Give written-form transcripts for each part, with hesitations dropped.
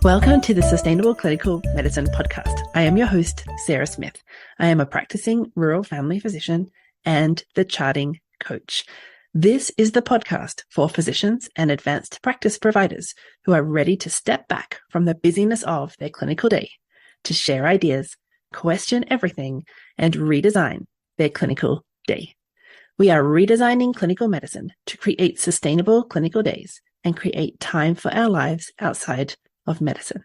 Welcome to the Sustainable Clinical Medicine podcast. I am your host, Sarah Smith. I am a practicing rural family physician and the charting coach. This is the podcast for physicians and advanced practice providers who are ready to step back from the busyness of their clinical day to share ideas, question everything, and redesign their clinical day. We are redesigning clinical medicine to create sustainable clinical days and create time for our lives outside of medicine.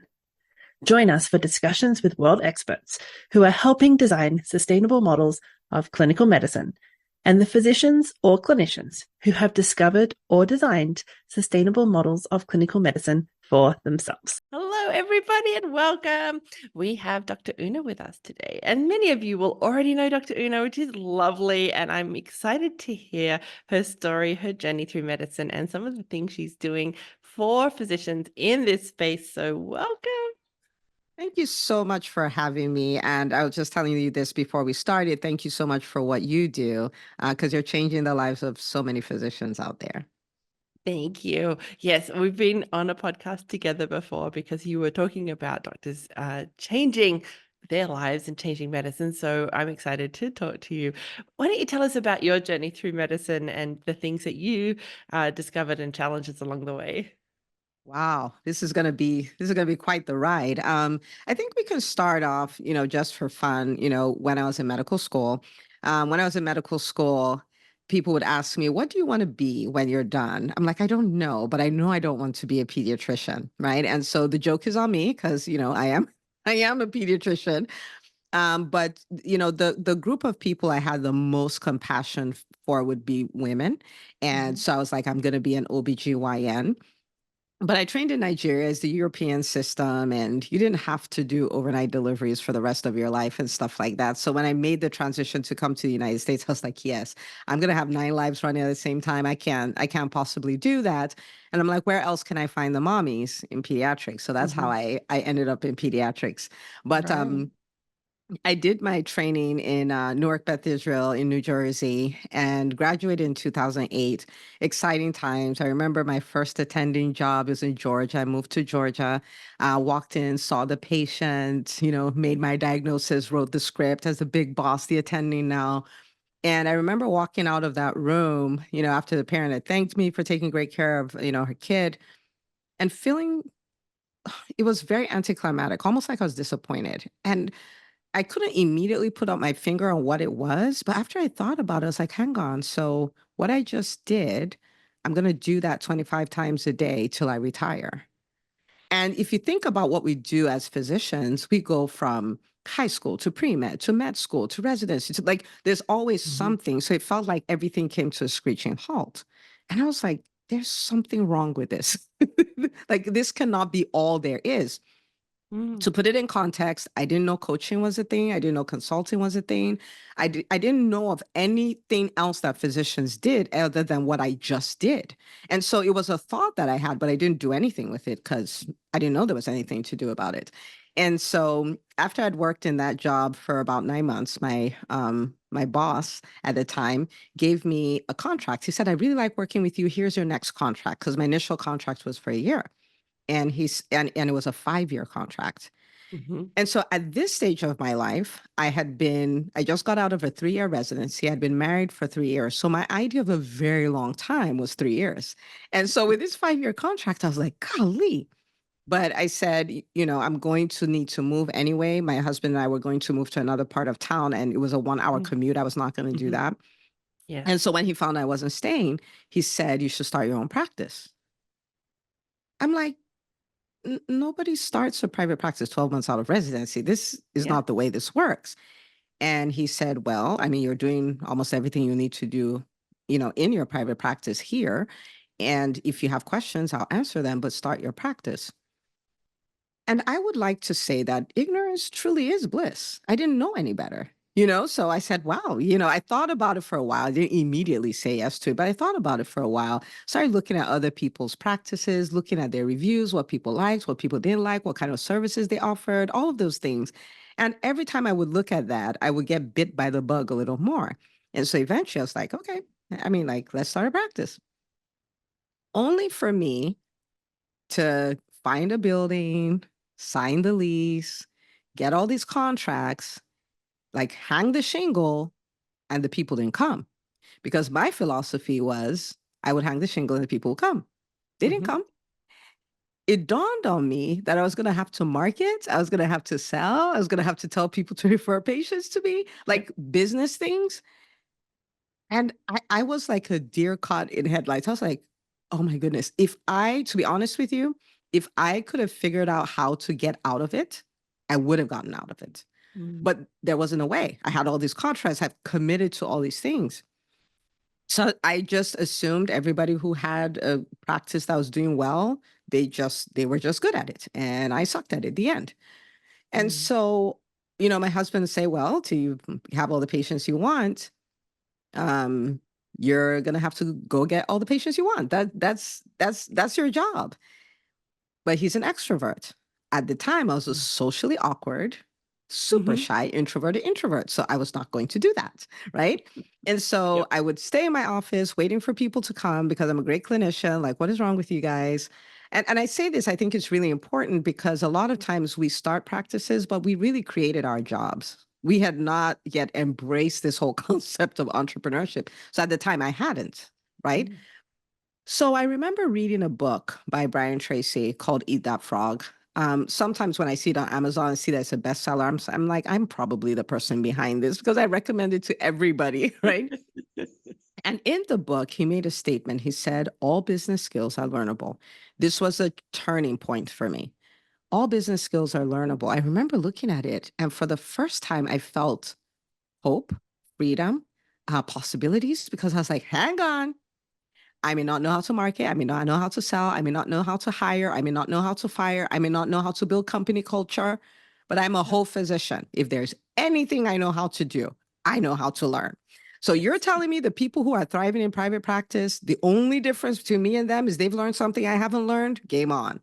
Join us for discussions with world experts who are helping design sustainable models of clinical medicine and the physicians or clinicians who have discovered or designed sustainable models of clinical medicine for themselves. Hello, everybody, and welcome. We have Dr. Una with us today, and many of you will already know Dr. Una, which is lovely, and I'm excited to hear her story, her journey through medicine, and some of the things she's doing for physicians in this space. So welcome. Thank you so much for having me. And I was just telling you this before we started. Thank you so much for what you do, because you're changing the lives of so many physicians out there. Thank you. Yes, we've been on a podcast together before because you were talking about doctors changing their lives and changing medicine. So I'm excited to talk to you. Why don't you tell us about your journey through medicine and the things that you discovered and challenges along the way? Wow, this is gonna be quite the ride. I think we can start off, just for fun. When I was in medical school, people would ask me, "What do you want to be when you're done?" I'm like, "I don't know, but I know I don't want to be a pediatrician, right?" And so the joke is on me because I am, I am a pediatrician. But the group of people I had the most compassion for would be women, and so I was like, I'm going to be an OBGYN. But I trained in Nigeria as the European system, and you didn't have to do overnight deliveries for the rest of your life and stuff like that. So when I made the transition to come to the United States, I was like, yes, I'm gonna have 9 lives running at the same time. I can't possibly do that. And I'm like, where else can I find the mommies in pediatrics? So that's how I ended up in pediatrics. But Right. I did my training in Newark, Beth Israel in New Jersey and graduated in 2008. Exciting times. I remember my first attending job was in Georgia. I moved to Georgia, walked in, saw the patient, made my diagnosis, wrote the script as the big boss, the attending now. And I remember walking out of that room, after the parent had thanked me for taking great care of, her kid and feeling it was very anticlimactic, almost like I was disappointed. And I couldn't immediately put up my finger on what it was, but after I thought about it, I was like, hang on. So what I just did, I'm going to do that 25 times a day till I retire. And if you think about what we do as physicians, we go from high school to pre-med to med school to residency to like there's always something. So it felt like everything came to a screeching halt. And I was like, there's something wrong with this. Like this cannot be all there is. To Mm. put it in context, I didn't know coaching was a thing. I didn't know consulting was a thing. I didn't know of anything else that physicians did other than what I just did. And so it was a thought that I had, but I didn't do anything with it because I didn't know there was anything to do about it. And so after I'd worked in that job for about 9 months, my boss at the time gave me a contract. He said, I really like working with you. Here's your next contract. Because my initial contract was for a year. And it was a 5-year contract. Mm-hmm. And so at this stage of my life, I just got out of a 3-year residency. I'd been married for 3 years. So my idea of a very long time was 3 years. And so with this 5-year contract, I was like, golly. But I said, I'm going to need to move anyway. My husband and I were going to move to another part of town, and it was a 1 hour commute. I was not going to do Mm-hmm. that. Yeah. And so when he found I wasn't staying, he said, you should start your own practice. I'm like, nobody starts a private practice 12 months out of residency. This is Yeah. not the way this works. And he said, well, I mean, you're doing almost everything you need to do, in your private practice here. And if you have questions, I'll answer them, but start your practice. And I would like to say that ignorance truly is bliss. I didn't know any better. So I said, wow, I thought about it for a while. I didn't immediately say yes to it, but I thought about it for a while. Started looking at other people's practices, looking at their reviews, what people liked, what people didn't like, what kind of services they offered, all of those things. And every time I would look at that, I would get bit by the bug a little more. And so eventually I was like, okay, I mean, like, let's start a practice. Only for me to find a building, sign the lease, get all these contracts, like hang the shingle, and the people didn't come. Because my philosophy was I would hang the shingle and the people would come. They didn't come. It dawned on me that I was going to have to market, I was going to have to sell, I was going to have to tell people to refer patients to me, like business things. And I was like a deer caught in headlights. I was like, oh my goodness. To be honest with you, if I could have figured out how to get out of it, I would have gotten out of it. But there wasn't a way. I had all these contracts, I've committed to all these things. So I just assumed everybody who had a practice that was doing well, they were just good at it. And I sucked at it at the end. And so, my husband would say, well, to have all the patients you want, you're gonna have to go get all the patients you want. That's your job. But he's an extrovert. At the time, I was a socially awkward, super shy, introverted introvert. So I was not going to do that. Right. And so I would stay in my office waiting for people to come because I'm a great clinician. Like, what is wrong with you guys? And I say this, I think it's really important because a lot of times we start practices, but we really created our jobs. We had not yet embraced this whole concept of entrepreneurship. So at the time I hadn't, right? So I remember reading a book by Brian Tracy called Eat That Frog. Sometimes when I see it on Amazon and see that it's a bestseller, I'm like, I'm probably the person behind this because I recommend it to everybody, right? And in the book, he made a statement. He said, all business skills are learnable. This was a turning point for me. All business skills are learnable. I remember looking at it, and for the first time, I felt hope, freedom, possibilities, because I was like, hang on. I may not know how to market. I may not know how to sell. I may not know how to hire. I may not know how to fire. I may not know how to build company culture, but I'm a whole physician. If there's anything I know how to do, I know how to learn. So you're telling me the people who are thriving in private practice, the only difference between me and them is they've learned something I haven't learned? Game on,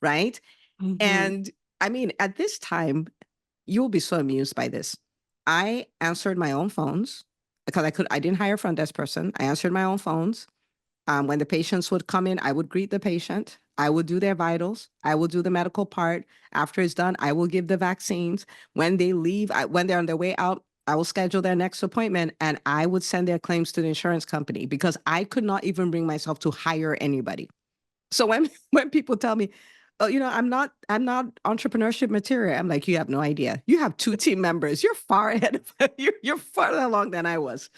right? And I mean, at this time, you'll be so amused by this. I answered my own phones because I didn't hire a front desk person. I answered my own phones. When the patients would come in, I would greet the patient. I would do their vitals. I will do the medical part. After it's done, I will give the vaccines. When they leave, when they're on their way out, I will schedule their next appointment and I would send their claims to the insurance company because I could not even bring myself to hire anybody. So when people tell me, oh, I'm not entrepreneurship material, I'm like, you have no idea. You have 2 team members. You're far ahead of you're farther along than I was.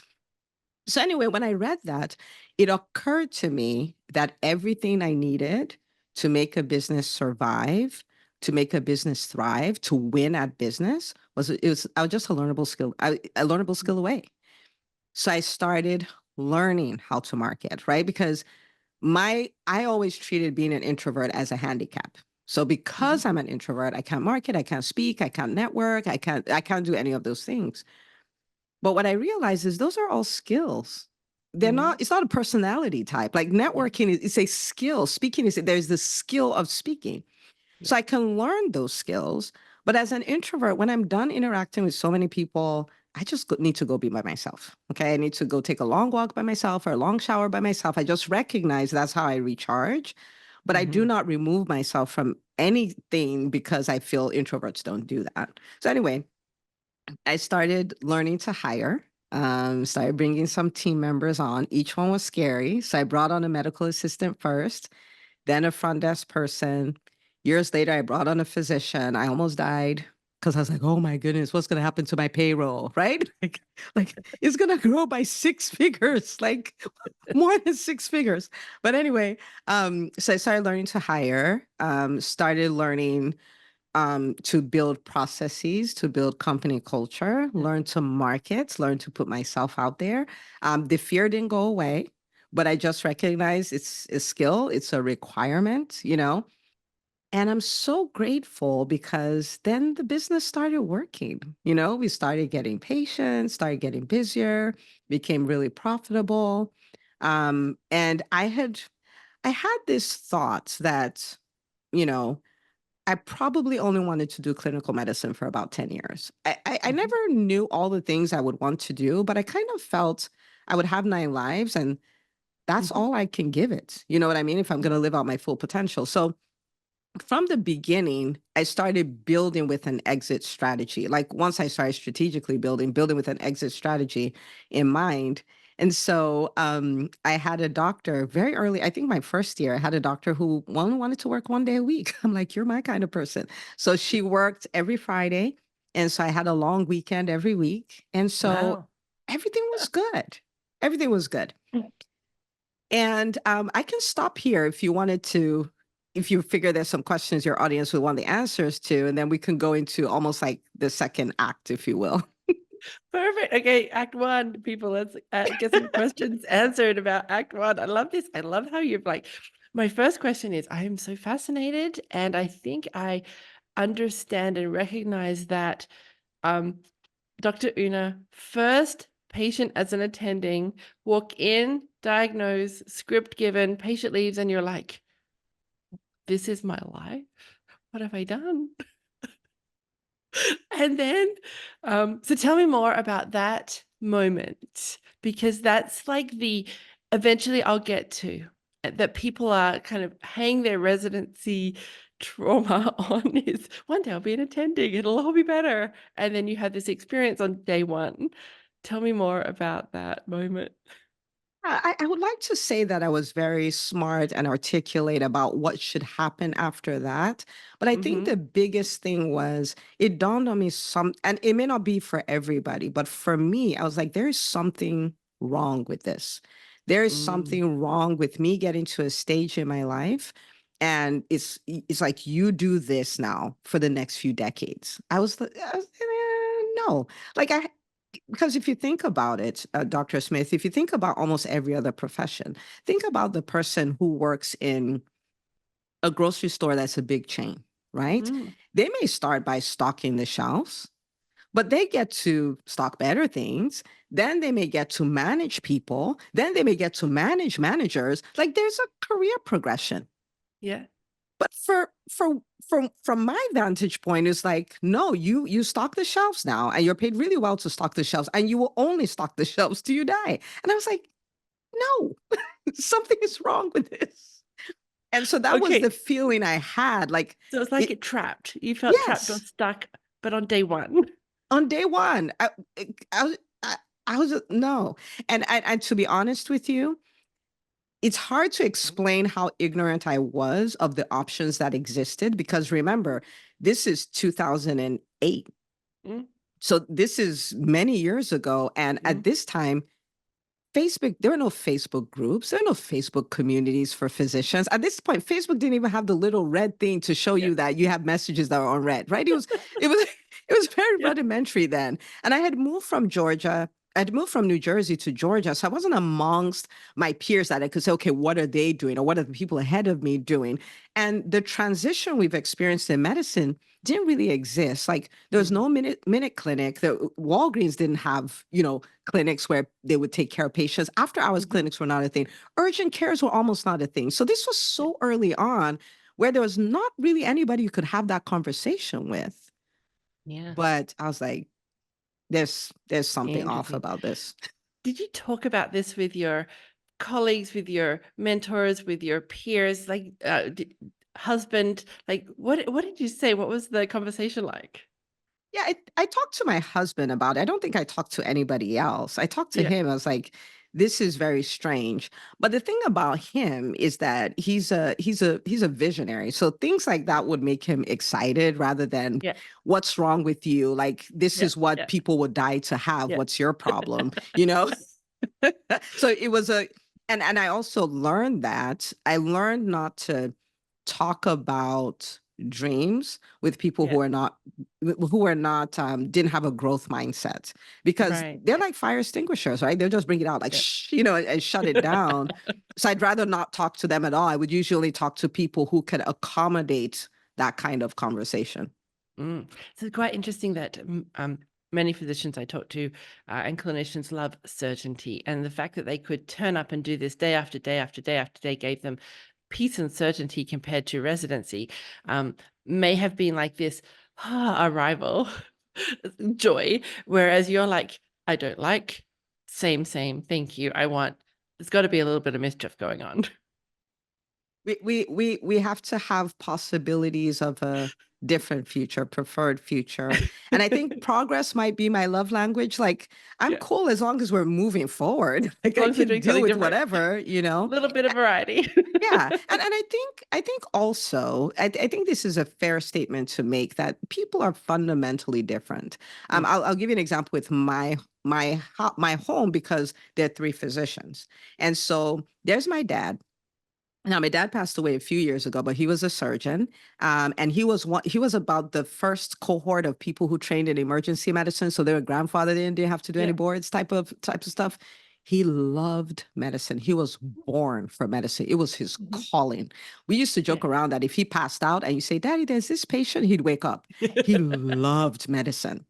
So anyway, when I read that, it occurred to me that everything I needed to make a business survive, to make a business thrive, to win at business was just a learnable skill, a learnable skill away. So I started learning how to market, right? Because I always treated being an introvert as a handicap. So because I'm an introvert, I can't market, I can't speak, I can't network, I can't do any of those things. But what I realized is those are all skills. It's not a personality type. Like networking is a skill. Speaking there's the skill of speaking. So I can learn those skills. But as an introvert, when I'm done interacting with so many people, I just need to go be by myself. Okay. I need to go take a long walk by myself or a long shower by myself. I just recognize that's how I recharge. But I do not remove myself from anything because I feel introverts don't do that. So anyway, I started learning to hire, started bringing some team members on. Each one was scary. So I brought on a medical assistant first, then a front desk person. Years later, I brought on a physician. I almost died because I was like, oh my goodness, what's going to happen to my payroll, right? Like it's going to grow by 6 figures, like more than 6 figures. But anyway, so I started learning to hire, started learning to build processes, to build company culture, learn to market, learn to put myself out there. The fear didn't go away, but I just recognized it's a skill, it's a requirement, And I'm so grateful because then the business started working. We started getting patients, started getting busier, became really profitable. And I had this thought that, you know, I probably only wanted to do clinical medicine for about 10 years. I never knew all the things I would want to do, but I kind of felt I would have 9 lives and that's all I can give it. You know what I mean? If I'm going to live out my full potential. So from the beginning, I started building with an exit strategy. Like once I started strategically building with an exit strategy in mind. And so I had a doctor very early, I think my first year, I had a doctor who only wanted to work 1 day a week. I'm like, you're my kind of person. So she worked every Friday. And so I had a long weekend every week. And so Wow. everything was good. Everything was good. And I can stop here if you wanted to, if you figure there's some questions your audience would want the answers to, and then we can go into almost like the second act, if you will. Perfect. Okay, Act One, people. Let's get some questions answered about Act One. I love this. I love how you've like. My first question is, I am so fascinated, and I think I understand and recognize that Dr. Una, first patient as an attending, walk in, diagnose, script given, patient leaves, and you're like, this is my life. What have I done? And then, so tell me more about that moment, because that's like the, eventually I'll get to, that people are kind of hang their residency trauma on is one day I'll be an attending, it'll all be better. And then you have this experience on day one. Tell me more about that moment. I would like to say that I was very smart and articulate about what should happen after that. But I think Mm-hmm. the biggest thing was it dawned on me and it may not be for everybody, but for me, I was like, there is something wrong with this. There is Mm. something wrong with me getting to a stage in my life. And it's like you do this now for the next few decades. No, like because if you think about it, Dr. Smith, if you think about almost every other profession, think about the person who works in a grocery store that's a big chain, right? Mm. They may start by stocking the shelves, but they get to stock better things. Then they may get to manage people. Then they may get to manage managers. Like there's a career progression. Yeah. But from my vantage point, it's like, no, you stock the shelves now, and you're paid really well to stock the shelves, and you will only stock the shelves till you die. And I was like, no, something is wrong with this. And so that was Okay. the feeling I had. Like So it's like it, it trapped. You felt trapped or yes, stuck, but on day one. on day one, I was I was no, and to be honest with you, it's hard to explain how ignorant I was of the options that existed because remember, this is 2008. Mm. So this is many years ago. And Mm. at this time, there were no Facebook groups, there were no Facebook communities for physicians. At this point, Facebook didn't even have the little red thing to show Yeah. you that you have messages that are on red, right? It was it was very Yeah. rudimentary then. And I had moved from Georgia. I'd moved from New Jersey to Georgia. So I wasn't amongst my peers that I could say, okay, what are they doing? Or what are the people ahead of me doing? And the transition we've experienced in medicine didn't really exist. Like there was Mm. no minute clinic. Walgreens didn't have, clinics where they would take care of patients. After hours Mhm. clinics were not a thing. Urgent cares were almost not a thing. So this was Yeah. so early on where there was not really anybody you could have that conversation with. Yeah. But I was like, there's something off Interesting. about this. Did you talk about this with your colleagues, with your mentors, with your peers, like husband? Like, what did you say? What was the conversation like? Yeah, I talked to my husband about it. I don't think I talked to anybody else. I talked to Yeah. him. I was like, this is very strange. But the thing about him is that he's a visionary. So things like that would make him excited rather than Yeah. what's wrong with you? Like this Yeah. is what Yeah. people would die to have. Yeah. What's your problem? You know? So it was and I also learned that I learned not to talk about dreams with people Yeah. who are not didn't have a growth mindset because Right. they're Yeah. like fire extinguishers, right? They'll just bring it out like Yeah. shh, and shut it down. So I'd rather not talk to them at all. I would usually talk to people who could accommodate that kind of conversation. Mm. So it's quite interesting that many physicians I talk to and clinicians love certainty, and the fact that they could turn up and do this day after day after day after day gave them peace and certainty compared to residency. May have been like this arrival joy, whereas you're like, I don't like, same, thank you. I want, there's got to be a little bit of mischief going on. We have to have possibilities of a different future, preferred future. And I think progress might be my love language. Like, I'm Yeah. cool as long as we're moving forward. Like, As I long as we're can doing deal something with different. whatever, A little bit of variety. Yeah. And I think also, I think this is a fair statement to make, that people are fundamentally different. Mm, I'll give you an example with my home, because there are three physicians. And so there's my dad. Now, my dad passed away a few years ago, but he was a surgeon, and he was about the first cohort of people who trained in emergency medicine. So they were grandfathered in, didn't have to do any yeah. boards, type of stuff. He loved medicine. He was born for medicine. It was his Mhm. calling. We used to Yeah. joke around that if he passed out and you say, "Daddy, there's this patient," he'd wake up. He loved medicine.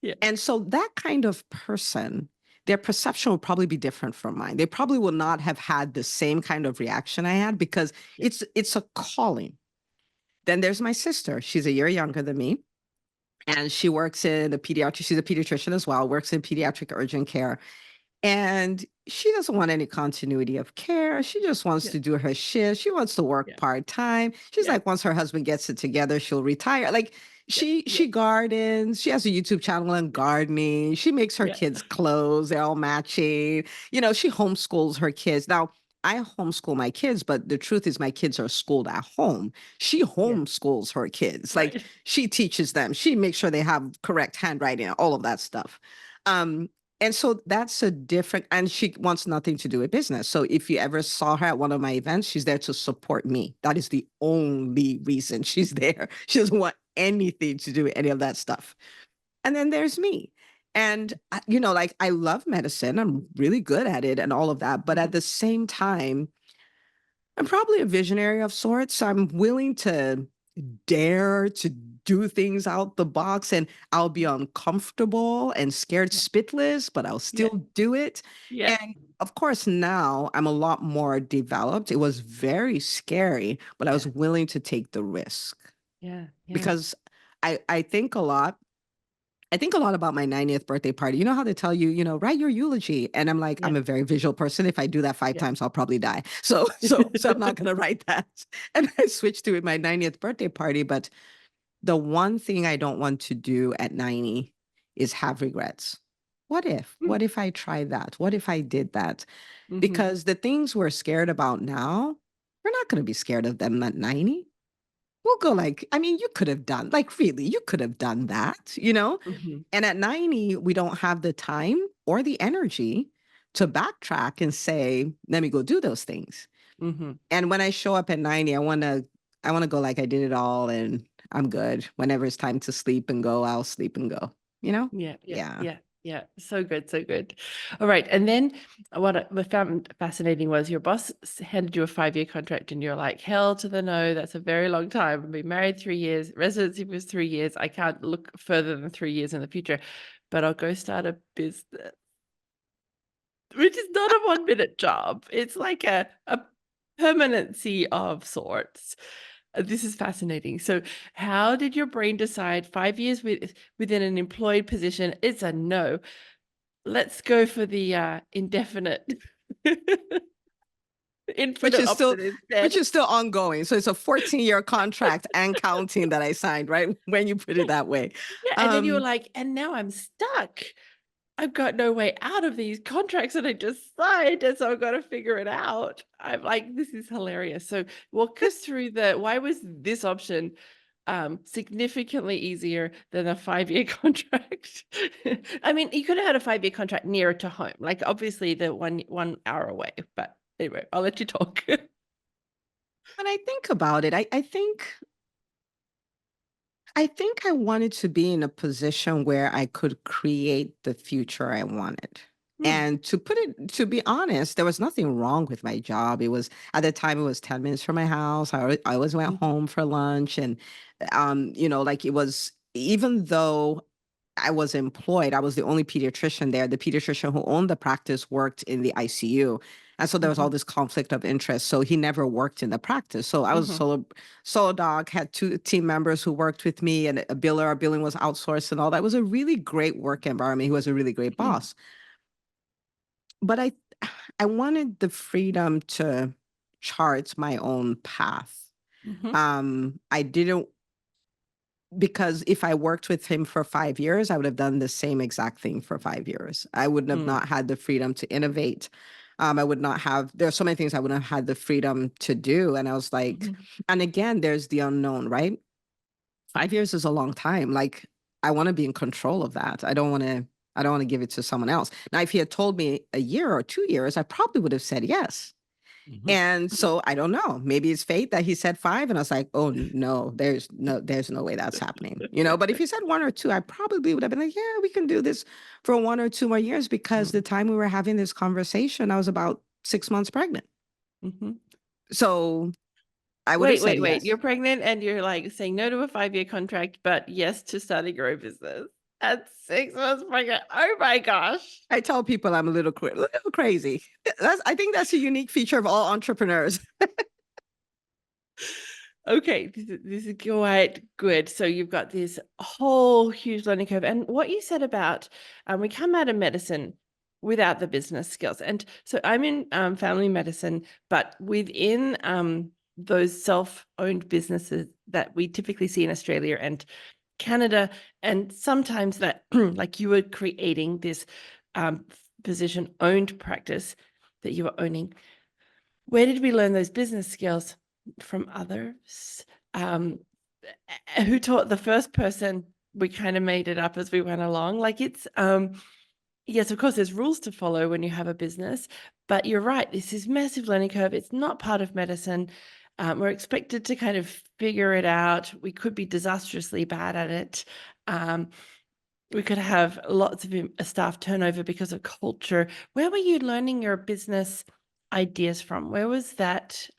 Yeah. And so that kind of person, their perception will probably be different from mine. They probably will not have had the same kind of reaction I had, because Yeah. it's a calling. Then there's my sister. She's a year younger than me. And she works in the pediatric, she's a pediatrician as well, works in pediatric urgent care. And she doesn't want any continuity of care. She just wants Yeah. to do her shift. She wants to work Yeah. part-time. She's Yeah. like, once her husband gets it together, she'll retire. Like, Yeah. she gardens. She has a YouTube channel on gardening. She makes her Yeah. kids clothes. They're all matching. She homeschools her kids. Now, I homeschool my kids, but the truth is my kids are schooled at home. She Yeah. homeschools her kids. Like, Right. she teaches them. She makes sure they have correct handwriting, all of that stuff. Um, and so that's a different, and she wants nothing to do with business. So if you ever saw her at one of my events, she's there to support me. That is the only reason she's there. She doesn't want anything to do with any of that stuff. And then there's me. And, like, I love medicine. I'm really good at it and all of that. But at Mhm. the same time, I'm probably a visionary of sorts. I'm willing to dare to do things out the box, and I'll be uncomfortable and scared Yeah. spitless, but I'll Yeah. still do it. Yeah. And of course, now I'm a lot more developed. It was very scary, but I was Yeah. willing to take the risk, Yeah. Yeah. because I think a lot. I think a lot about my 90th birthday party. You know how they tell you, write your eulogy. And I'm like, Yeah. I'm a very visual person. If I do that five Yeah. times, I'll probably die. So I'm not gonna write that. And I switched to it my 90th birthday party. But the one thing I don't want to do at 90 is have regrets. What if? Mm. What if I tried that? What if I did that? Mhm. Because the things we're scared about now, we're not going to be scared of them at 90. We'll go like, I mean, you could have done, like, really, you could have done that. Mhm. And at 90, we don't have the time or the energy to backtrack and say, let me go do those things. Mhm. And when I show up at 90, I want to go like I did it all and I'm good. Whenever it's time to sleep and go, I'll sleep and go. You know? Yeah, yeah, Yeah. yeah, yeah. So good, so good. All right. And then what I found fascinating was your boss handed you a 5-year contract and you're like, hell to the no, that's a very long time. I've been married 3 years, residency was 3 years. I can't look further than 3 years in the future, but I'll go start a business, which is not a 1-minute job. It's like a permanency of sorts. This is fascinating. So, how did your brain decide 5 years within an employed position? It's a no. Let's go for the indefinite Which infinite is still option which instead. is still ongoing. So it's a 14-year contract and counting that I signed, right? When you put it that way. Yeah, and then you were Um, like, and now I'm stuck. I've got no way out of these contracts that I just signed, and so I've got to figure it out. I'm like, this is hilarious. So walk us through why was this option significantly easier than a 5-year contract? I mean, you could have had a 5-year contract nearer to home, like obviously the 1 hour away, but anyway, I'll let you talk. when I think about it, I think I wanted to be in a position where I could create the future I wanted. Hmm. And to be honest, there was nothing wrong with my job. It was, at the time, it was 10 minutes from my house. I always went Mhm. home for lunch. And, like, it was, even though I was employed, I was the only pediatrician there. The pediatrician who owned the practice worked in the ICU. And so there was all Mhm. this conflict of interest. So he never worked in the practice. So I was a Mhm. solo doc, had two team members who worked with me, and a biller. Our billing was outsourced and all that. It was a really great work environment. He was a really great Mm. boss. But I wanted the freedom to chart my own path. Mm-hmm. I didn't, because if I worked with him for 5 years, I would have done the same exact thing for 5 years. I wouldn't have not had the freedom to innovate. I would not have, there are so many things I wouldn't have had the freedom to do. And I was like, Mm-hmm. and again, there's the unknown, right? 5 years is a long time. Like, I want to be in control of that. I don't want to give it to someone else. Now, if he had told me a year or 2 years, I probably would have said yes. Mm-hmm. And so I don't know. Maybe it's fate that he said 5, and I was like, oh no, there's no way that's happening. But if he said 1 or 2, I probably would have been like, yeah, we can do this for 1 or 2 more years, because the time we were having this conversation, I was about 6 months pregnant. Mm-hmm. So I would have Wait, said wait, wait. yes. You're pregnant and you're like saying no to a 5-year contract, but yes to starting your own business at 6 months pregnant. Oh my gosh. I tell people I'm a little crazy. I think that's a unique feature of all entrepreneurs. Okay, this is quite good. So you've got this whole huge learning curve. And what you said about we come out of medicine without the business skills. And so I'm in family medicine, but within those self-owned businesses that we typically see in Australia and Canada, and sometimes that like you were creating this physician-owned practice that you were owning. Where did we learn those business skills? From others? Who taught the first person? We kind of made it up as we went along. Like it's yes, of course, there's rules to follow when you have a business, but you're right. This is massive learning curve. It's not part of medicine. We're expected to kind of figure it out. We could be disastrously bad at it. We could have lots of staff turnover because of culture. Where were you learning your business ideas from? Where was that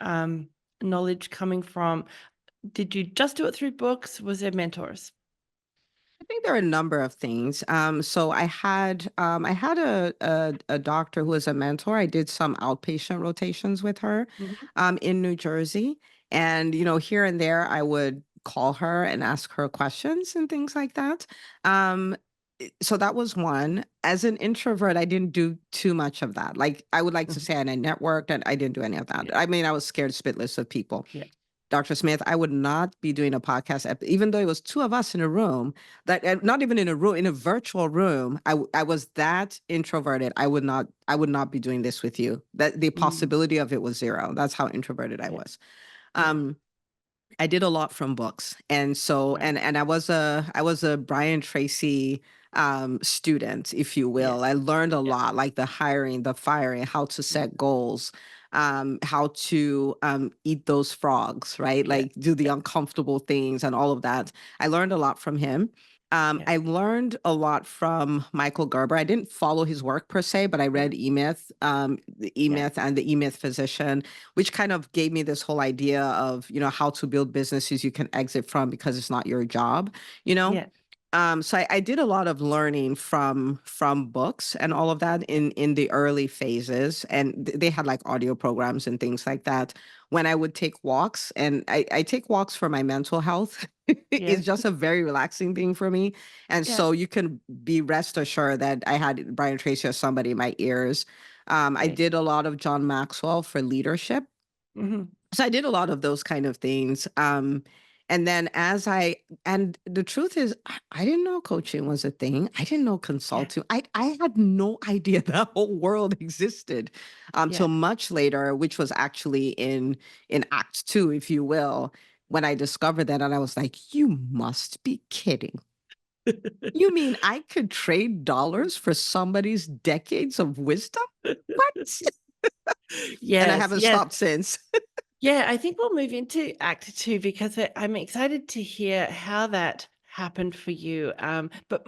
knowledge coming from? Did you just do it through books? Was there mentors? I think there are a number of things. So I had a doctor who was a mentor. I did some outpatient rotations with her Mm-hmm. in New Jersey. And, here and there I would call her and ask her questions and things like that. Um, so that was one. As an introvert, I didn't do too much of that. Like, I would like to Mm-hmm. say, and I networked, and I didn't do any of that. Yeah. I mean, I was scared spitless of people. Yeah. Dr. Smith, I would not be doing a podcast, even though it was two of us in a room, that not even in a room, in a virtual room. I was that introverted. I would not be doing this with you. That the Mm. possibility of it was zero. That's how introverted I Yeah. was. Yeah. Um, I did a lot from books. And so, Right. and I was a Brian Tracy student, if you Yeah. will. I learned a Yeah. lot, like the hiring, the firing, how to Mm. set goals, how to eat those frogs, right? Yeah. Like do the Yeah. uncomfortable things and all of that. I learned a lot from him. Yeah. I learned a lot from Michael Gerber. I didn't follow his work per se, but I Yeah. read E-Myth, the Yeah. E-Myth and the E-Myth Physician, which kind of gave me this whole idea of, how to build businesses you can exit from because it's not your job, you know? Yeah. So I did a lot of learning from books and all of that in the early phases, and they had like audio programs and things like that. When I would take walks, and I take walks for my mental health, Yeah. it's just a very relaxing thing for me. And Yeah. so you can be rest assured that I had Brian Tracy or somebody in my ears. I Great. did a lot of John Maxwell for leadership. Mm-hmm. So I did a lot of those kind of things. And then and the truth is, I didn't know coaching was a thing. I didn't know Yeah. consulting. I had no idea that whole world existed Yeah. until much later, which was actually in Act Two, if you will, when I discovered that, and I was like, you must be kidding. You mean I could trade dollars for somebody's decades of wisdom? What? And I Yes. haven't Yes. stopped since. Yeah, I think we'll move into Act Two because I'm excited to hear how that happened for you. But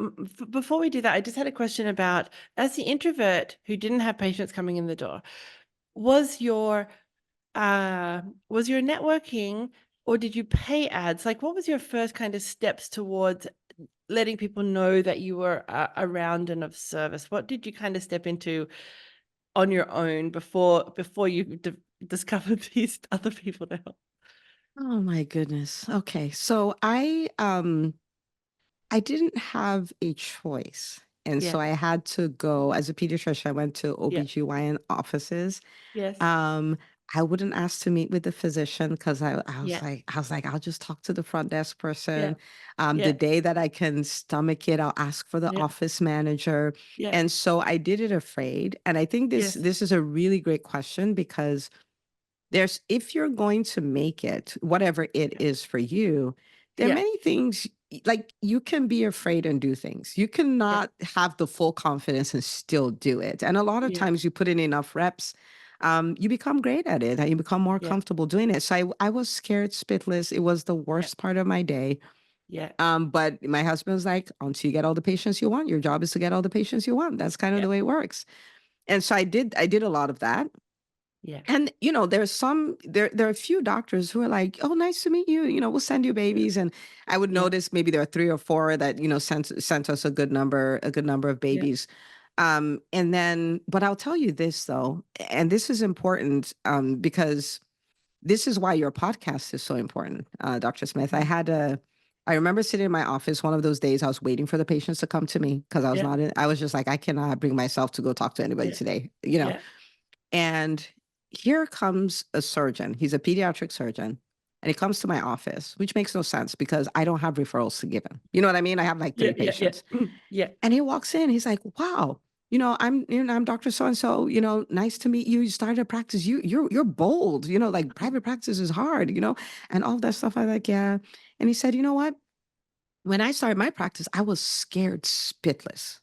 before we do that, I just had a question about, as the introvert who didn't have patients coming in the door, was your was your networking, or did you pay ads? Like, what was your first kind of steps towards letting people know that you were around and of service? What did you kind of step into on your own before you discovered these other people to help? Oh my goodness. Okay. So I didn't have a choice. And Yeah. so I had to go as a pediatrician, I went to Yeah. OBGYN offices. Yes. Um I wouldn't ask to meet with the physician because Yeah. I was like, I'll just talk to the front desk Yeah. person. The Yeah. day that I can stomach it, I'll ask for the Yeah. office manager. Yeah. And so I did it afraid. And I think Yes. this is a really great question because if you're going to make it, whatever it Yeah. is for you, there are Yeah. many things like you can be afraid and do things. You Yeah. cannot have the full confidence and still do it. And a lot of Yeah. times you put in enough reps, you become great at it and you become more Yeah. comfortable doing it. So I was scared spitless. It was the Yeah. worst part of my day. Yeah. But my husband was like, until you get all the patients you want, your job is to get all the patients you want. That's kind of Yeah. the way it works. And so I did a lot of that. Yeah. And there are a few doctors who are like, "Oh, nice to meet you. We'll send you babies." And I would Yeah. notice maybe there are three or four that sent us a good number of Yeah. babies. And then, but I'll tell you this though, and this is important because this is why your podcast is so important, Dr. Smith. Mhm. I remember sitting in my office one of those days. I was waiting for the patients to come to me because Yeah. I was just like, I cannot bring myself to go talk to anybody Yeah. today. Yeah. And here comes a surgeon. He's a pediatric surgeon. And he comes to my office, which makes no sense because I don't have referrals to give him. You know what I mean? I have like Yeah. three Yeah. Yeah. patients. Yeah. And he walks in, he's like, wow, I'm Dr. So-and-so, nice to meet you. You started a practice. You're bold, like private practice is hard, and all that stuff. I like, yeah. And he said, you know what? When I started my practice, I was scared spitless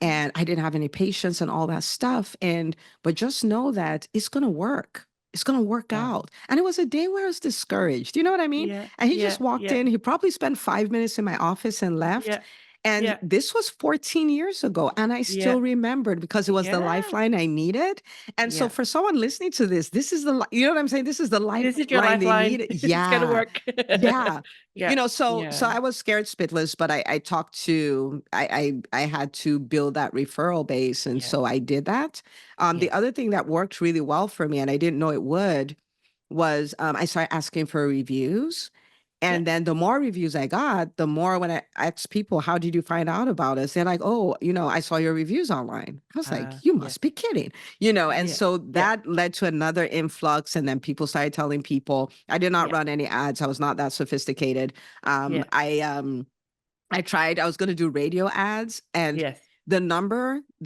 and I didn't have any patience and all that stuff. But just know that it's going to work. It's going to work Wow. out. And it was a day where I was discouraged. You know what I mean? Yeah. And he just Yeah. walked Yeah. in. He probably spent 5 minutes in my office and left. Yeah. And Yeah. this was 14 years ago. And I Yeah. still remembered because it was the Yeah. lifeline I needed. And so Yeah. for someone listening to this, you know what I'm saying? This is the This is your lifeline they lifeline. needed. It's gonna Yeah. work. Yeah. Yeah. So Yeah. I was scared spitless, but I talked to I had to build that referral base, and Yeah. so I did that. The Yeah. other thing that worked really well for me, and I didn't know it would, was I started asking for reviews. Yeah. And then the more reviews I got, the more when I asked people, how did you find out about us? They're like, oh, I saw your reviews online. I was like, you Yeah. must be kidding, and Yeah. so Yeah. that led to another influx. And then people started telling people, I did not Yeah. run any ads. I was not that sophisticated. Yeah. I tried, I was going to do radio ads, and Yes. the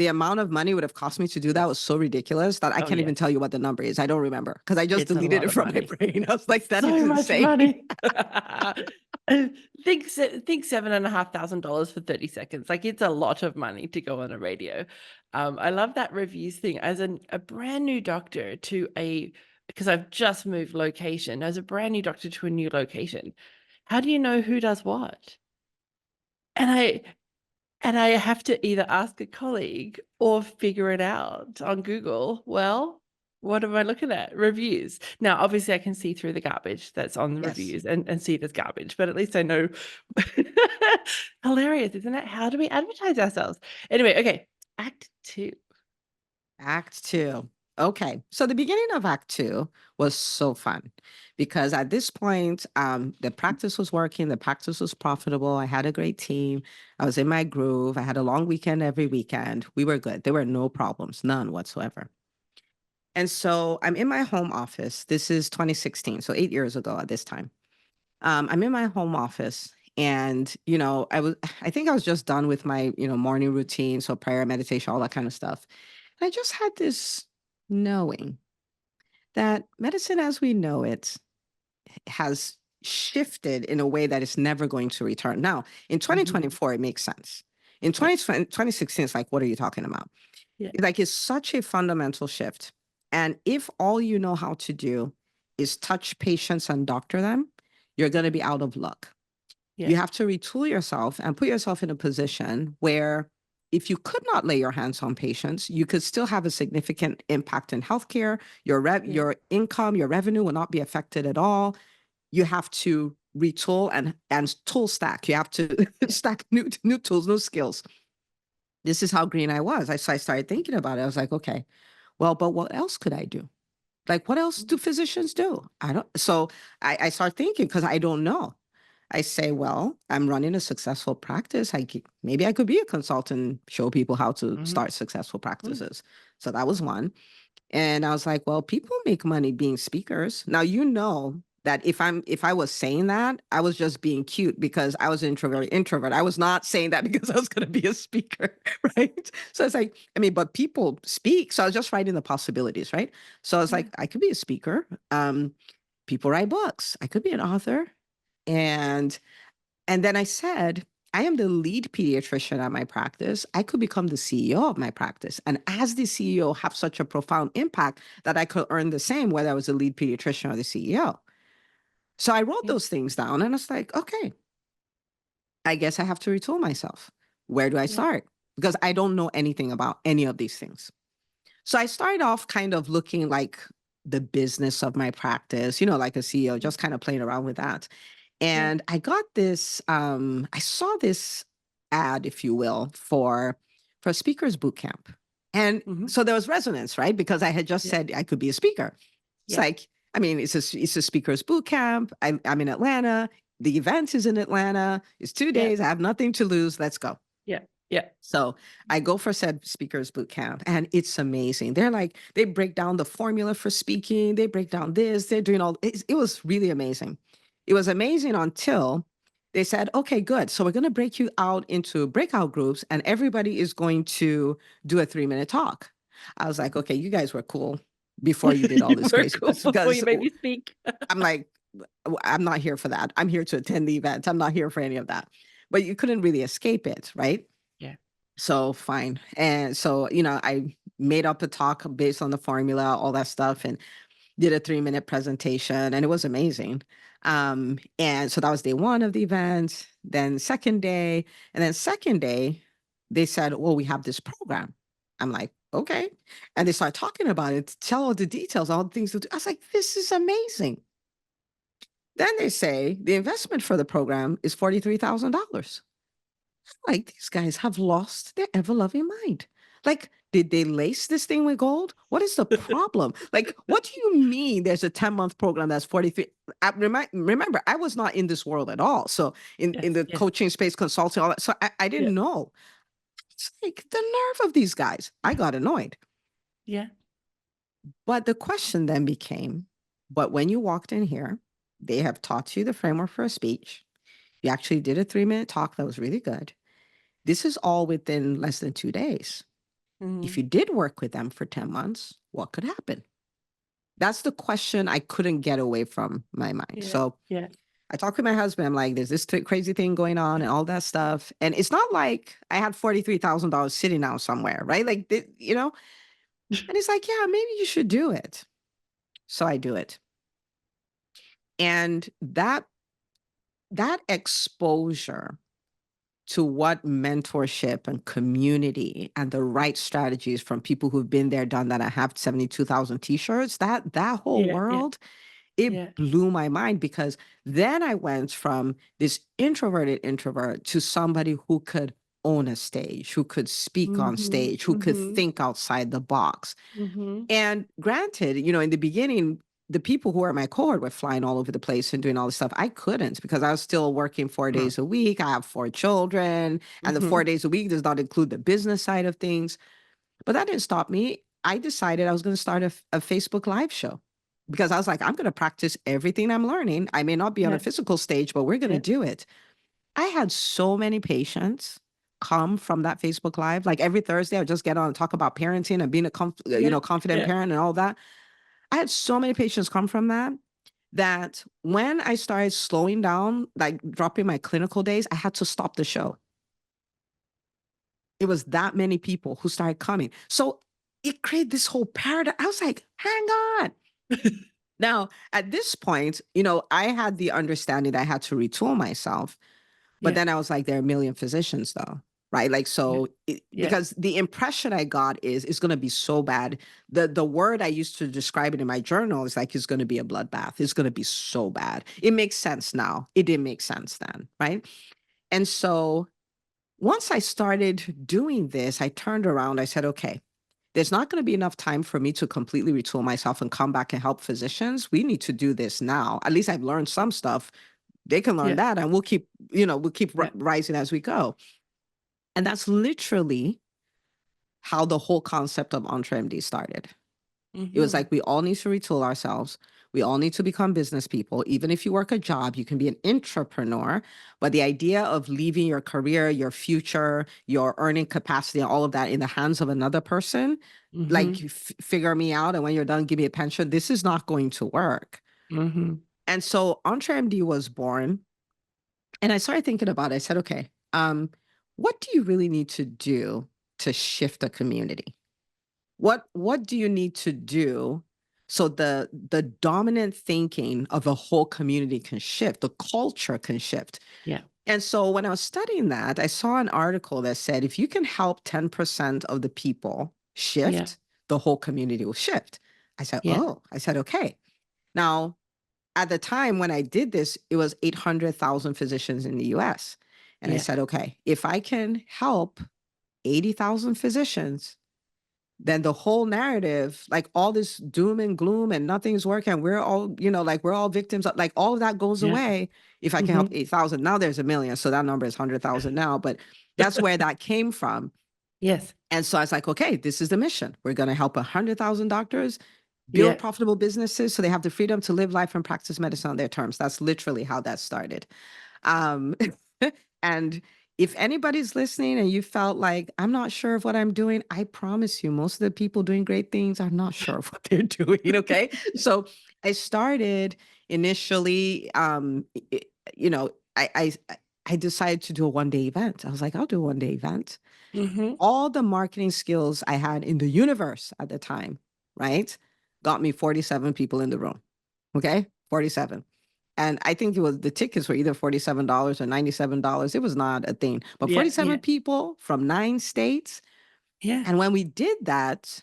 amount of money would have cost me to do that was so ridiculous that I Oh can't yeah. even tell you what the number is. I don't remember because I just It's a deleted lot it of from my money. brain. I was like, that is So much insane. money. Think $7,500 for 30 seconds. Like it's a lot of money to go on a radio. I love that reviews thing. As a brand new doctor because I've just moved location, as a brand new doctor to a new location, how do you know who does what? And I have to either ask a colleague or figure it out on Google. Well, what am I looking at? Reviews. Now, obviously, I can see through the garbage that's on the Yes. reviews and see it as garbage, but at least I know. Hilarious, isn't it? How do we advertise ourselves? Anyway, okay. Act 2. Act two. Okay. So the beginning of Act two was so fun because at this point, the practice was working, the practice was profitable. I had a great team. I was in my groove. I had a long weekend every weekend. We were good. There were no problems, none whatsoever. And so I'm in my home office. This is 2016, so 8 years ago at this time. I'm in my home office and, I think I was just done with my, morning routine. So prayer, meditation, all that kind of stuff. And I just had this knowing that medicine as we know it has shifted in a way that it's never going to return. Now, in Mhm. 2024, it makes sense. In Yeah. 2016, it's like, what are you talking about? Yeah. Like, it's such a fundamental shift. And if all you know how to do is touch patients and doctor them, you're going to be out of luck. Yeah. You have to retool yourself and put yourself in a position where if you could not lay your hands on patients, you could still have a significant impact in healthcare. Yeah. Your income, your revenue will not be affected at all. You have to retool and tool stack. You have to Yeah. stack new tools, new skills. This is how green I was. So I started thinking about it. I was like, okay, well, but what else could I do? Like, what else do Mhm. physicians do? I don't. So I start thinking because I don't know. I say, well, I'm running a successful practice. Maybe I could be a consultant, show people how to Mhm. start successful Mm. practices. So that was one. And I was like, well, people make money being speakers. Now, that if I was saying that, I was just being cute because I was an introvert. I was not saying that because I was going to be a speaker, right? So it's like, I mean, but people speak. So I was just writing the possibilities, right? So I was like, I could be a speaker. People write books. I could be an author. And then I said, I am the lead pediatrician at my practice. I could become the CEO of my practice. And as the CEO, have such a profound impact that I could earn the same whether I was the lead pediatrician or the CEO. So I wrote those things down and it's like, okay, I guess I have to retool myself. Where do I start? Because I don't know anything about any of these things. So I started off kind of looking like the business of my practice, like a CEO, just kind of playing around with that. And I got this, I saw this ad, if you will, for a speakers boot camp. And so there was resonance, right? Because I had just said I could be a speaker. It's like, I mean, it's a speakers boot camp. I'm in Atlanta. The event is in Atlanta. It's 2 days. I have nothing to lose. Let's go. Yeah. Yeah. So I go for said speakers boot camp and it's amazing. They're like, they break down the formula for speaking. They break down this, they're doing it was really amazing. It was amazing until they said, okay, good. So we're going to break you out into breakout groups and everybody is going to do a 3-minute talk. I was like, okay, you guys were cool before you did all this crazy Cool before you made me speak. I'm like, I'm not here for that. I'm here to attend the event. I'm not here for any of that. But you couldn't really escape it, right? Yeah. So fine. And so, I made up a talk based on the formula, all that stuff, and did a 3-minute presentation, and it was amazing. And so that was day one of the event, then second day, and then second day, they said, well, we have this program. I'm like, okay. And they started talking about it, tell all the details, all the things to do. I was like, this is amazing. Then they say the investment for the program is $43,000. Like, these guys have lost their ever loving mind. Like, did they lace this thing with gold? What is the problem? Like, what do you mean there's a 10-month program that's 43? Remember, I was not in this world at all. So in the coaching space, consulting, all that. So I didn't know. It's like the nerve of these guys. I got annoyed. Yeah. But the question then became, but when you walked in here, they have taught you the framework for a speech. You actually did a 3-minute talk that was really good. This is all within less than 2 days. If you did work with them for 10 months, what could happen? That's the question I couldn't get away from my mind. So I talked with my husband. I'm like, there's this crazy thing going on and all that stuff. And it's not like I had $43,000 sitting out somewhere, right? Like, and he's like, yeah, maybe you should do it. So I do it. And that exposure to what mentorship and community and the right strategies from people who've been there, done that. I have 72,000 t-shirts, that whole world, it blew my mind, because then I went from this introverted introvert to somebody who could own a stage, who could speak on stage, who could think outside the box. And granted, in the beginning, the people who were at my cohort were flying all over the place and doing all this stuff. I couldn't, because I was still working 4 days a week. I have 4 children, and the 4 days a week does not include the business side of things. But that didn't stop me. I decided I was going to start a Facebook Live show, because I was like, I'm going to practice everything I'm learning. I may not be on a physical stage, but we're going to do it. I had so many patients come from that Facebook Live. Like every Thursday, I would just get on and talk about parenting and being a confident parent and all that. I had so many patients come from that when I started slowing down, like dropping my clinical days, I had to stop the show. It was that many people who started coming. So it created this whole paradigm. I was like, hang on. Now, at this point, I had the understanding that I had to retool myself. But then I was like, there are a million physicians though. Right. Like, so because the impression I got is it's going to be so bad. The word I used to describe it in my journal is like, it's going to be a bloodbath. It's going to be so bad. It makes sense now. It didn't make sense then. Right. And so once I started doing this, I turned around. I said, okay, there's not going to be enough time for me to completely retool myself and come back and help physicians. We need to do this now. At least I've learned some stuff. They can learn that, and we'll keep rising as we go. And that's literally how the whole concept of EntreMD started. It was Mm-hmm. like we all need to retool ourselves. We all need to become business people. Even if you work a job, you can be an entrepreneur. But the idea of leaving your career, your future, your earning capacity, and all of that in the hands of another person, like Mm-hmm. figure me out. And when you're done, give me a pension. This is not going to work. Mm-hmm. And so EntreMD was born. And I started thinking about it. I said, okay, what do you really need to do to shift a community? What do you need to do so the dominant thinking of a whole community can shift, the culture can shift? Yeah. And so when I was studying that, I saw an article that said if you can help 10% of the people Yeah. shift, the whole community will shift. I said, Yeah. oh, I said, okay. Now, at the time when I did this, it was 800,000 physicians in the US. And I Yeah. said, okay, if I can help 80,000 physicians, then the whole narrative, like all this doom and gloom and nothing's working, we're all, like we're all victims of, like all of that goes Yeah. away if I can help Mm-hmm. 8,000. Now there's a million. So that number is 100,000 now, but that's where that came from. Yes. And so I was like, okay, this is the mission. We're going to help 100,000 doctors build Yeah. profitable businesses so they have the freedom to live life and practice medicine on their terms. That's literally how that started. Um, and if anybody's listening and you felt like, I'm not sure of what I'm doing, I promise you, most of the people doing great things are not sure of what they're doing. Okay. So I started initially, I- you know, I, I, I decided to do a 1 day event. I was like, I'll do a 1 day event. Mm-hmm. All the marketing skills I had in the universe at the time, right, got me 47 people in the room. Okay. 47. And I think it was the tickets were either $47 or $97. It was not a thing, but Yeah. 47 Yeah. people from 9 states. Yeah. And when we did that,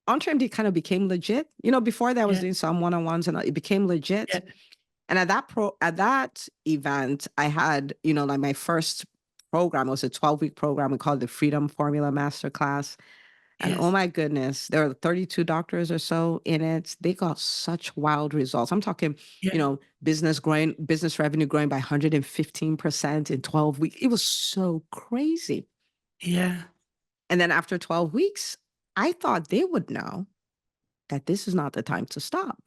EntreMD kind of became legit. Before that I was Yeah. doing some one-on-ones and it became legit. Yeah. And at that event, I had, like my first program was a 12-week program. We called it the Freedom Formula Masterclass. And oh Yes. my goodness, there are 32 doctors or so in it. They got such wild results. I'm talking, Yeah. business revenue growing by 115% in 12 weeks. It was so crazy. Yeah. And then after 12 weeks, I thought they would know that this is not the time to stop.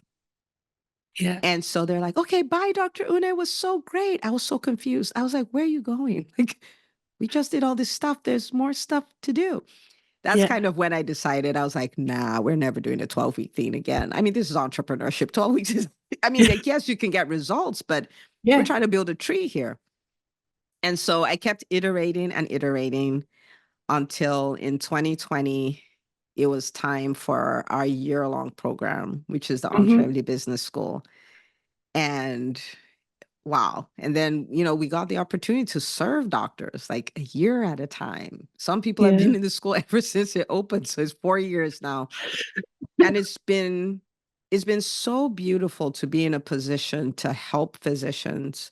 Yeah. And so they're like, okay, bye, Dr. Una. It was so great. I was so confused. I was like, where are you going? Like, we just did all this stuff. There's more stuff to do. That's Yeah. kind of when I decided. I was like, nah, we're never doing a 12-week thing again. I mean, this is entrepreneurship. 12 weeks is, I mean, like, yes, you can get results, but we're Yeah. trying to build a tree here. And so I kept iterating and iterating until in 2020, it was time for our year-long program, which is the Mm-hmm. EntreMD Business School. And wow. And then, we got the opportunity to serve doctors like a year at a time. Some people have Yeah. been in the school ever since it opened. So it's 4 years now. And it's been so beautiful to be in a position to help physicians.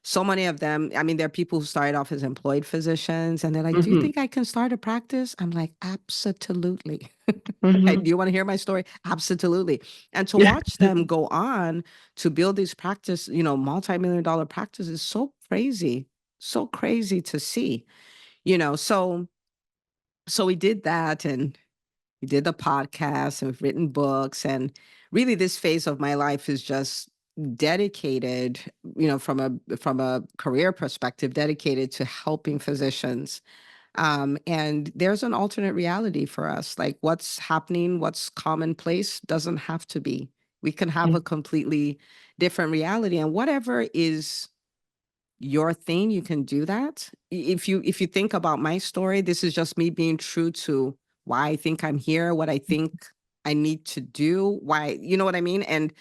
So many of them, I mean, there are people who started off as employed physicians and they're like, do you Mm-hmm. think I can start a practice? I'm like, absolutely. Do Mm-hmm. you want to hear my story? Absolutely. And to Yeah. watch them go on to build these practice, multi-million dollar practice is so crazy to see, so we did that and we did the podcast and we've written books. And really this phase of my life is just dedicated, from a career perspective, dedicated to helping physicians. And there's an alternate reality for us. Like what's happening, what's commonplace doesn't have to be. We can have Yeah. a completely different reality. And whatever is your thing, you can do that. If you think about my story, this is just me being true to why I think I'm here, what I think I need to do, why, you know what I mean? And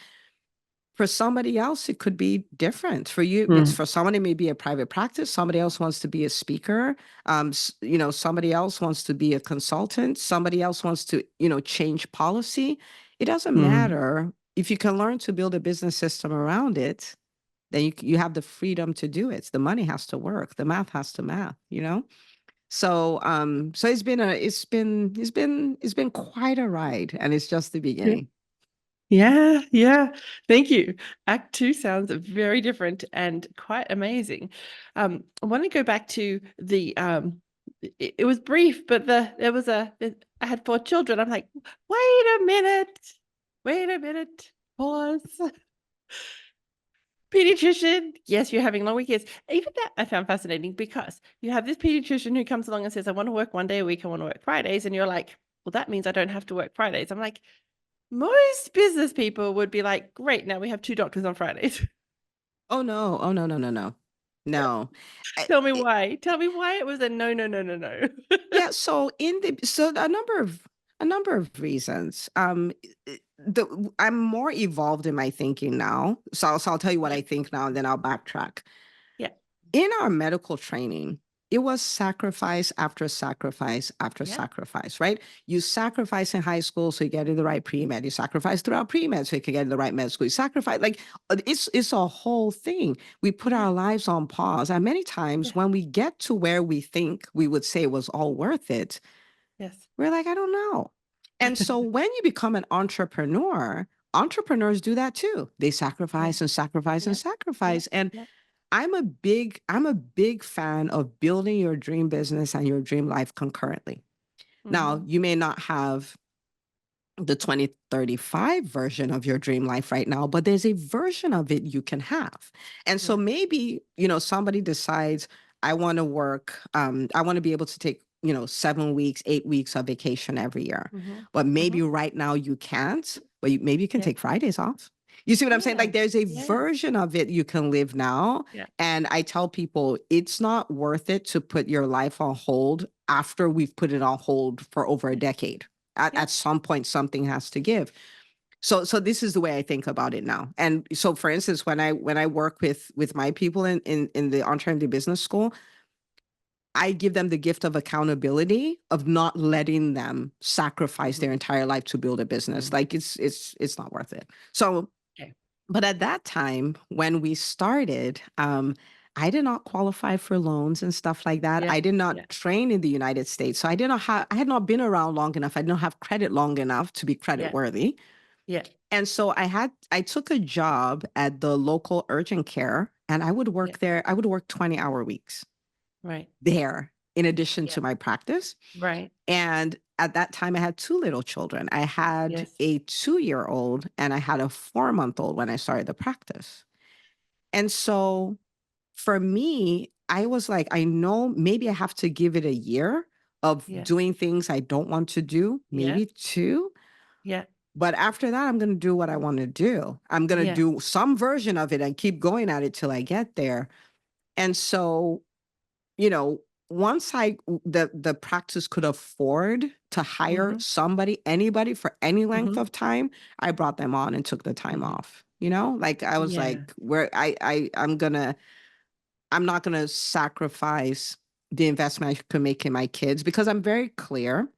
for somebody else, it could be different. For you, it's Mm. for someone, it may be a private practice. Somebody else wants to be a speaker. Somebody else wants to be a consultant. Somebody else wants to, change policy. It doesn't Mm. matter. If you can learn to build a business system around it, then you have the freedom to do it. The money has to work. The math has to math. So it's been quite a ride, and it's just the Yeah. beginning. Yeah, yeah. Thank you. Act two sounds very different and quite amazing. I want to go back to it was brief, but I had 4 children. I'm like, wait a minute, pause. Pediatrician, yes, you're having long weekends. Even that I found fascinating, because you have this pediatrician who comes along and says, I want to work 1 day a week, I want to work Fridays. And you're like, well, that means I don't have to work Fridays. I'm like, most business people would be like, great, now we have 2 doctors on Fridays. Oh no. Oh no, no, no, no. No. I- Tell me it- why. Tell me why it was a no, no, no, no, no. yeah, so a number of reasons. I'm more evolved in my thinking now. So I'll tell you what Yeah. I think now, and then I'll backtrack. Yeah. In our medical training, it was sacrifice after sacrifice after Yeah. sacrifice, right? You sacrifice in high school so you get in the right pre-med. You sacrifice throughout pre-med so you can get in the right med school. You sacrifice, like, it's a whole thing. We put Yeah. our lives on pause. And many times Yeah. when we get to where we think we would say it was all worth it, Yes. we're like, I don't know. And so when you become an entrepreneur, entrepreneurs do that too. They Yeah. sacrifice and sacrifice and Yeah. Yeah. sacrifice. And Yeah. I'm a big fan of building your dream business and your dream life concurrently. Now, Mm-hmm. you may not have the 2035 version of your dream life right now, but there's a version of it you can have. And so Yeah. maybe, somebody decides, I want to work, I want to be able to take, 7 weeks, 8 weeks of vacation every year. Mm-hmm. But maybe Mm-hmm. right now you can't, but maybe you can Yeah. take Fridays off. You see what I'm saying? Yeah. Like, there's a Yeah. version of it you can live now. Yeah. And I tell people it's not worth it to put your life on hold after we've put it on hold for over a Yeah. decade. At, Yeah. at some point, something has to give. So this is the way I think about it now. And so, for instance, when I work with my people in the EntreMD Business School, I give them the gift of accountability of not letting them sacrifice Mm-hmm. their entire life to build a business. Mm-hmm. Like, it's not worth it. So, Okay. but at that time when we started, I did not qualify for loans and stuff like that. Yeah. I did not Yeah. train in the United States, so I had not been around long enough. I did not have credit long enough to be credit Yeah. worthy. Yeah. And so I took a job at the local urgent care, and I would Yeah. work there. I would work 20-hour weeks Right. there in addition Yeah. to my practice. Right. And at that time, I had two little children. I had Yes. a 2-year old and I had a 4-month old when I started the practice. And so for me, I was like, I know maybe I have to give it a year of Yeah. doing things I don't want to do, Yeah. maybe two. Yeah. But after that, I'm going to do what I want to do. I'm going to Yeah. do some version of it and keep going at it till I get there. And so, you know, once the practice could afford to hire Mm-hmm. somebody, anybody for any length Mm-hmm. of time, I brought them on and took the time Mm-hmm. off. Like I was Yeah. like, I'm not gonna sacrifice the investment I could make in my kids because I'm very clear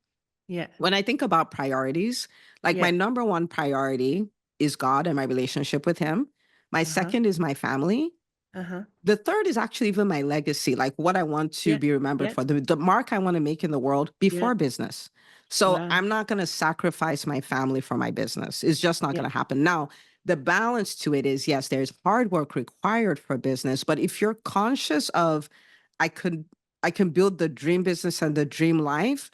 Yeah. when I think about priorities, like my Yeah. number one priority is God and my relationship with Him. My Uh-huh. second is my family. Uh-huh. The third is actually even my legacy, like what I want to Yeah. be remembered Yeah. for, the mark I want to make in the world Yeah. before business. So Wow. I'm not going to sacrifice my family for my business. It's just not Yeah. going to happen. Now, the balance to it is yes, there's hard work required for business, but if you're conscious of, I could, I can build the dream business and the dream life,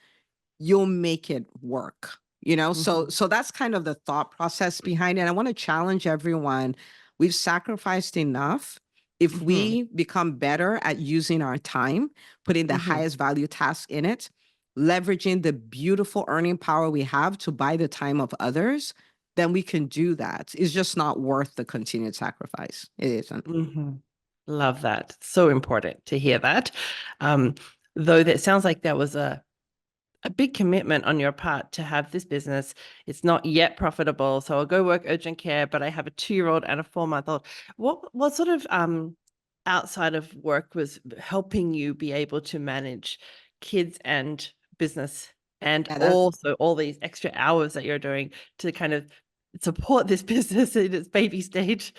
you'll make it work. So Mm-hmm. so that's kind of the thought process behind it. I want to challenge everyone. We've sacrificed enough. If Mm-hmm. we become better at using our time, putting the Mm-hmm. highest value task in it, leveraging the beautiful earning power we have to buy the time of others, then we can do that. It's just not worth the continued sacrifice. It isn't. Mm-hmm. Love that. So important to hear that. Um, though that sounds like there was a big commitment on your part to have this business. It's not yet profitable, so I'll go work urgent care, but I have a 2-year-old and a 4-month-old. What sort of outside of work was helping you be able to manage kids and business, and Yeah, that also all these extra hours that you're doing to kind of support this business in its baby stage?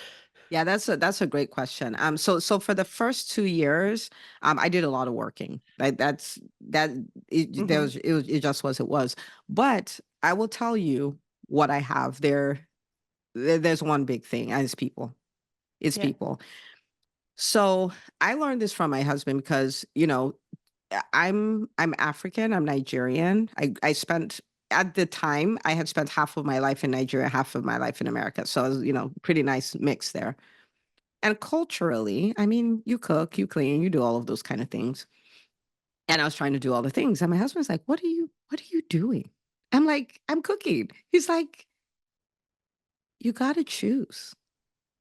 Yeah, that's a great question. So for the first 2 years, I did a lot of working. Like that Mm-hmm. it just was it was. But I will tell you what I have there's one big thing, and it's people. It's Yeah. people. So I learned this from my husband because, I'm African, I'm Nigerian. I spent at the time I had spent half of my life in Nigeria, half of my life in America. So it was, pretty nice mix there. And culturally, I mean, you cook, you clean, you do all of those kind of things. And I was trying to do all the things. And my husband's like, what are you doing? I'm like, I'm cooking. He's like, you got to choose.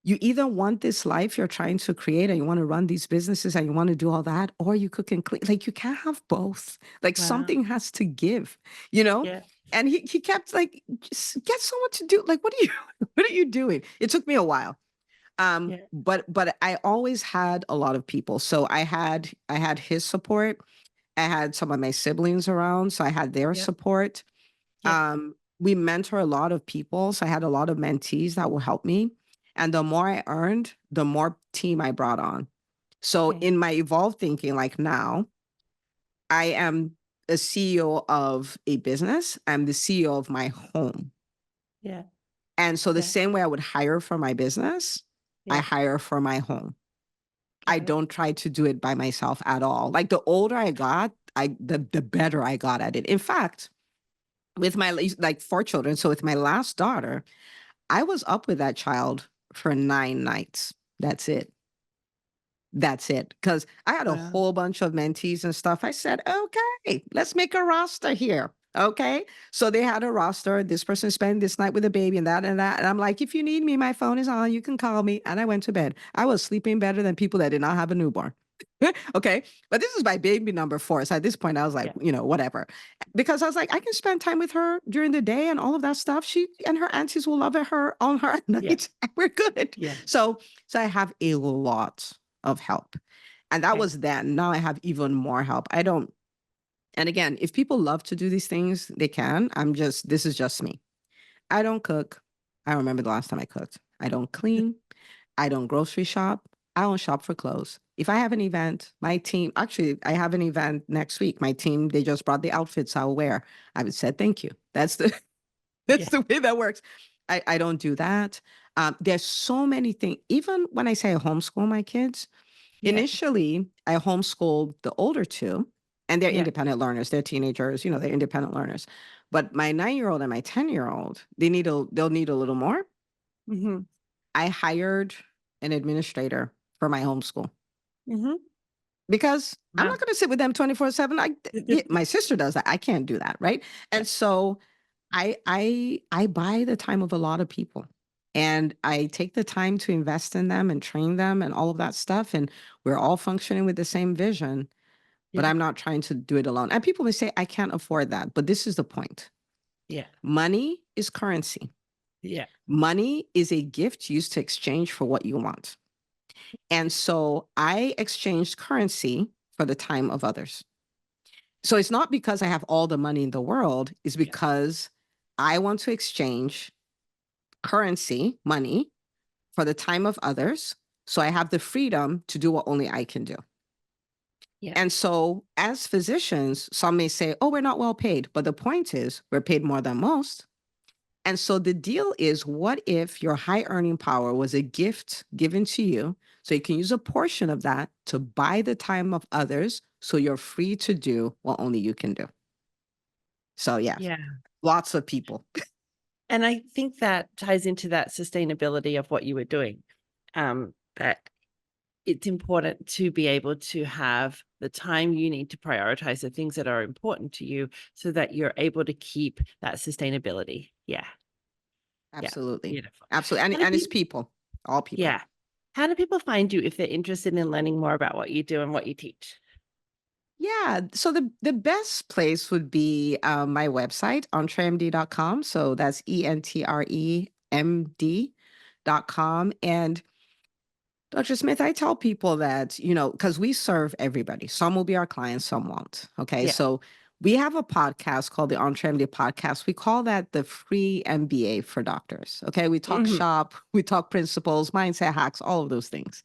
You either want this life you're trying to create and you want to run these businesses and you want to do all that, or you cook and clean. Like you can't have both. Like Wow. something has to give, you know? Yeah. And he kept like, just get someone to do, like, what are you, what are you doing? It took me a while. Yeah. But I always had a lot of people. So I had his support. I had some of my siblings around, so I had their Yep. support. Yep. We mentor a lot of people, so I had a lot of mentees that will help me. And the more I earned, the more team I brought on. So Okay. in my evolved thinking, like now, I am a CEO of a business. I'm the CEO of my home. Yeah. And so the Yeah. same way I would hire for my business, I Yeah. hire for my home. I Got it. don't try to do it by myself at all. Like the older I got, the better I got at it. In fact, with my like 4 children, so with my last daughter, I was up with that child for 9 nights. That's it. That's it. Because I had a Wow. whole bunch of mentees and stuff. I said, okay, let's make a roster here. Okay. So they had a roster. This person spent this night with a baby and that and that. And I'm like, if you need me, my phone is on. You can call me. And I went to bed. I was sleeping better than people that did not have a newborn. Okay. But this is my baby number 4. So at this point, I was like, Yeah. whatever. Because I was like, I can spend time with her during the day and all of that stuff. She and her aunties will love her on her at Yeah. night. We're good. Yeah. So I have a lot of help. And that Okay. was then. Now I have even more help. I don't, and again, if people love to do these things, they can. This is just me. I don't cook. I remember the last time I cooked. I don't clean. I don't grocery shop. I don't shop for clothes. If I have an event, my team, actually, I have an event next week. My team, they just brought the outfits I'll wear. I would say, thank you. That's the, that's Yeah. the way that works. I don't do that. There's so many things. Even when I say I homeschool my kids, Yeah. initially, I homeschooled the older 2, and they're Yeah. independent learners. They're teenagers, they're independent learners. But my 9-year-old and my 10-year-old, they'll need a little more. Mm-hmm. I hired an administrator for my homeschool Mm-hmm. because I'm Wow. not going to sit with them 24/7. Yeah, my sister does that. I can't do that, right? Yeah. And so I buy the time of a lot of people. And I take the time to invest in them and train them and all of that stuff. And we're all functioning with the same vision, but Yeah. I'm not trying to do it alone. And people may say, I can't afford that. But this is the point. Yeah. Money is currency. Yeah. Money is a gift used to exchange for what you want. And so I exchanged currency for the time of others. So it's not because I have all the money in the world, it's Yeah. because I want to exchange currency, money, for the time of others. So I have the freedom to do what only I can do. Yeah. And so, as physicians, some may say, oh, we're not well paid. But the point is, we're paid more than most. And so the deal is, what if your high earning power was a gift given to you? So you can use a portion of that to buy the time of others. So you're free to do what only you can do. So, yeah, Yeah. lots of people. And I think that ties into that sustainability of what you were doing. That it's important to be able to have the time you need to prioritize the things that are important to you so that you're able to keep that sustainability. Yeah. Yeah. Absolutely. Beautiful. Absolutely. How do And it's people, people, all people. yeah. How do people find you if they're interested in learning more about what you do and what you teach? Yeah. So the best place would be my website, entremd.com. So that's ENTREMD.com. And Dr. Smith, I tell people that, because we serve everybody. Some will be our clients, some won't. Okay. Yeah. So we have a podcast called the EntreMD podcast. We call that the free MBA for doctors. Okay. We talk Mhm. shop, we talk principles, mindset hacks, all of those things.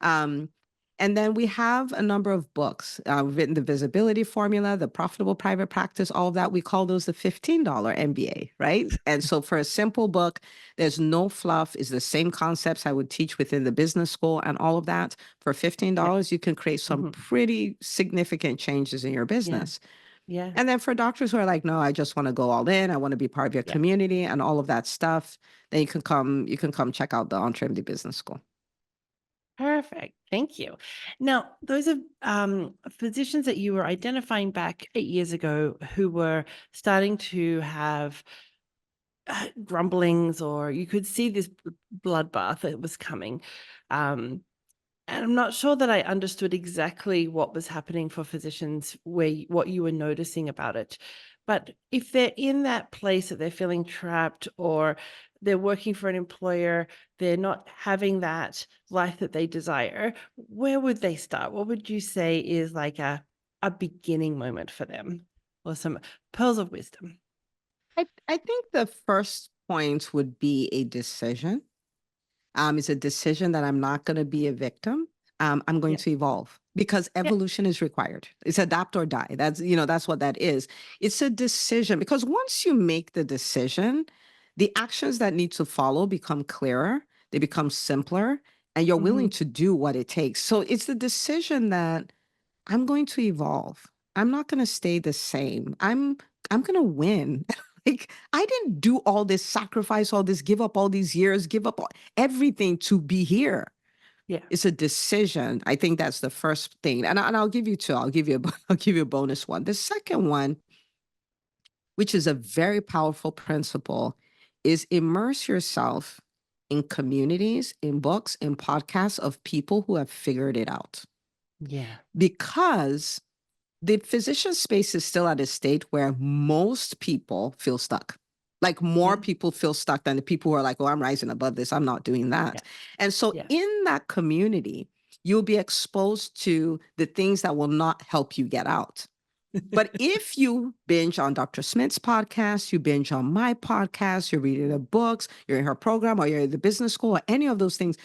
Um, And then we have a number of books. We've written the Visibility Formula, the Profitable Private Practice, all of that. We call those the $15 MBA, right? And so for a simple book, there's no fluff. It's the same concepts I would teach within the business school and all of that. For $15, you can create some pretty significant changes in your business. Yeah. And then for doctors who are like, no, I just want to go all in. I want to be part of your community and all of that stuff. Then you can come check out the EntreMD Business School. Perfect. Thank you. Now, those are physicians that you were identifying back 8 years ago who were starting to have grumblings, or you could see this bloodbath that was coming. And I'm not sure that I understood exactly what was happening for physicians, what you were noticing about it. But if they're in that place that they're feeling trapped, or they're working for an employer, they're not having that life that they desire, where would they start? What would you say is like a beginning moment for them, or some pearls of wisdom? I think the first point would be a decision. It's a decision that I'm not going to be a victim. I'm going to evolve, because evolution is required. It's adapt or die. That's what that is. It's a decision, because once you make the decision, the actions that need to follow become clearer, they become simpler, and you're willing to do what it takes. So it's the decision that I'm going to evolve. I'm not going to stay the same. I'm going to win. Like, I didn't do all this sacrifice, all this, give up all these years, give up everything to be here. Yeah. It's a decision. I think that's the first thing. And I'll give you two. I'll give you a bonus one. The second one, which is a very powerful principle, is immerse yourself in communities, in books, in podcasts of people who have figured it out. Yeah. Because the physician space is still at a state where most people feel stuck. Like, more people feel stuck than the people who are like, oh, I'm rising above this. I'm not doing that. Yeah. And so in that community, you'll be exposed to the things that will not help you get out. But if you binge on Dr. Smith's podcast, you binge on my podcast, you're reading the books, you're in her program, or you're in the business school, or any of those things,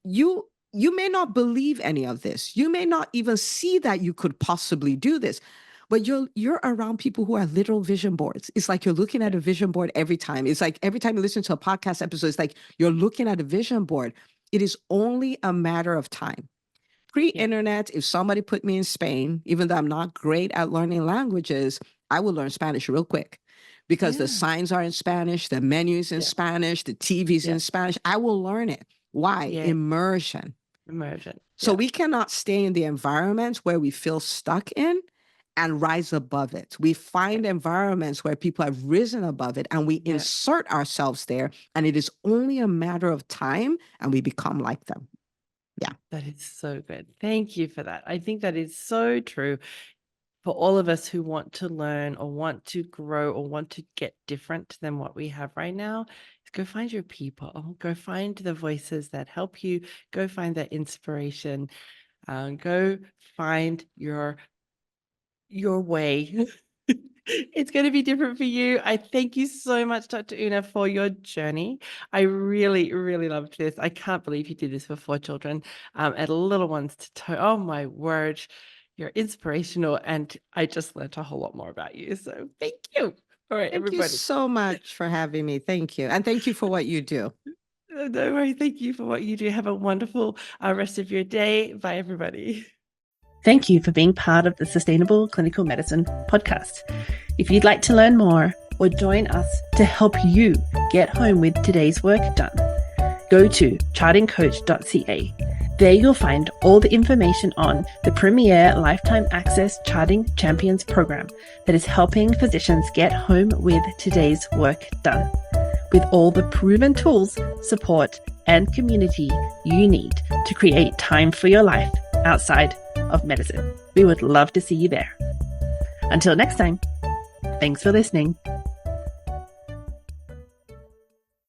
you may not believe any of this. You may not even see that you could possibly do this, but you're around people who are literal vision boards. It's like you're looking at a vision board every time. It's like every time you listen to a podcast episode, it's like you're looking at a vision board. It is only a matter of time. Pre-internet, if somebody put me in Spain, even though I'm not great at learning languages, I would learn Spanish real quick, because the signs are in Spanish, the menus in Spanish, the TV's in Spanish. I will learn it. Why? Immersion. So we cannot stay in the environment where we feel stuck in and rise above it. We find environments where people have risen above it, and we insert ourselves there, and it is only a matter of time, and we become like them. Yeah. That is so good. Thank you for that. I think that is so true for all of us who want to learn, or want to grow, or want to get different than what we have right now. Go find your people, go find the voices that help you, go find that inspiration, go find your way. It's going to be different for you. I thank you so much, Dr. Una, for your journey. I really, really loved this. I can't believe you did this for 4 children, and little ones oh my word, you're inspirational, and I just learned a whole lot more about you. So thank you. All right, Thank everybody. you so much for having me. Thank you. And thank you for what you do. No worry. Thank you for what you do. Have a wonderful rest of your day. Bye, everybody. Thank you for being part of the Sustainable Clinical Medicine podcast. If you'd like to learn more or join us to help you get home with today's work done, go to chartingcoach.ca. There you'll find all the information on the premier Lifetime Access Charting Champions program that is helping physicians get home with today's work done, with all the proven tools, support, and community you need to create time for your life outside of medicine. We would love to see you there. Until next time, thanks for listening.